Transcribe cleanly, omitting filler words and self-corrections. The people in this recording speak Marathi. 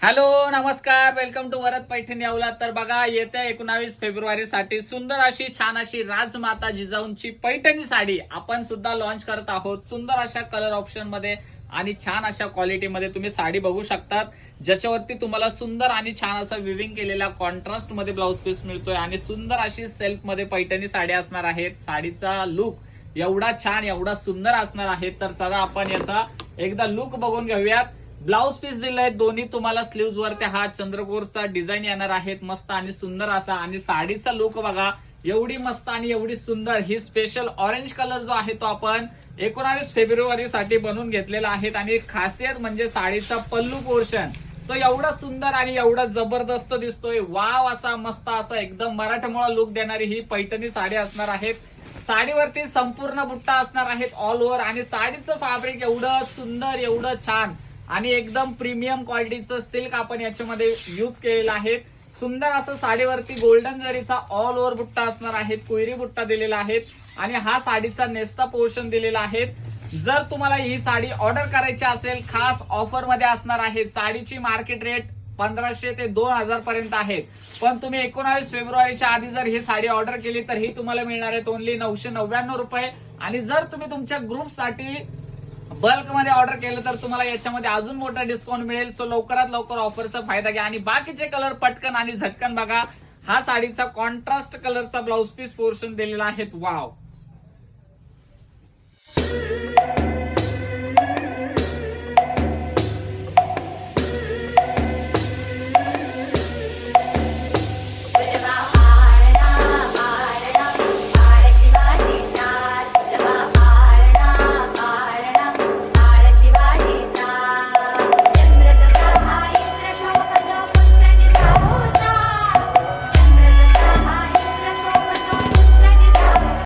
हॅलो नमस्कार, वेलकम टू वरद पैठणी अवलाद. तर बघा, येत्या 19 फेब्रुवारी साठी सुंदर अशी छान अशी राजमाता जिजाऊंची पैठणी साडी आपण सुद्धा लॉन्च करत आहोत. सुंदर अशा कलर ऑप्शन मध्ये आणि छान अशा क्वालिटीमध्ये तुम्ही साडी बघू शकतात, ज्याच्यावरती तुम्हाला सुंदर आणि छान असा विविंग केलेला कॉन्ट्रास्ट मध्ये ब्लाउज पीस मिळतोय आणि सुंदर अशी सेल्फ मध्ये पैठणी साडी असणार आहेत. साडीचा लुक एवढा छान एवढा सुंदर असणार आहे. तर चला आपण याचा एकदा लुक बघून घेऊयात. ब्लाउज पीस दिलाय दोन्ही तुम्हाला स्लीव्ज वरती हा चंद्रकोरचा डिझाईन येणार आहेत, मस्त आणि सुंदर असा. आणि साडीचा लुक बघा, एवढी मस्त आणि एवढी सुंदर. ही स्पेशल ऑरेंज कलर जो आहे तो आपण 19 फेब्रुवारी साठी बनवून घेतलेला आहे. आणि खासियत म्हणजे साडीचा पल्लू पोर्शन तो एवढा सुंदर आणि एवढा जबरदस्त दिसतोय. वाव असा मस्त असा एकदम मराठमोळा लुक देणारी ही पैठणी साडी असणार आहेत. साडीवरती संपूर्ण बुट्टा असणार आहेत ऑल ओव्हर. आणि साडीचं फॅब्रिक एवढं सुंदर एवढं छान आणि एकदम प्रीमियम क्वालिटीचं सिल्क आपण याच्यामध्ये यूज केलेलं आहे. सुंदर असं साडीवरती गोल्डन जरीचा ऑल ओव्हर बुट्टा असणार आहे, कोयरी बुट्टा दिलेला आहे आणि हा साडीचा नेस्ता पोर्शन दिलेला आहे. जर तुम्हाला ही साडी ऑर्डर करायची असेल, खास ऑफर मध्ये असणार आहे. साडीची मार्केट रेट 1500 ते 2000 पर्यंत आहे, पण तुम्ही 19 फेब्रुवारीच्या आधी जर ही साडी ऑर्डर केली तर ही तुम्हाला मिळणार आहे ओनली 999 रुपये. आणि जर तुम्ही तुमच्या ग्रुपसाठी बल्क मध्ये ऑर्डर केलं तर तुम्हाला याच्यामध्ये अजून मोठा डिस्काउंट मिळेल. सो लवकरात लवकर ऑफरचा फायदा घ्या. आणि बाकीचे कलर पटकन आणि झटकन बघा. हा साडीचा कॉन्ट्रास्ट कलरचा ब्लाउज पीस पोर्शन दिलेला आहे. वाव,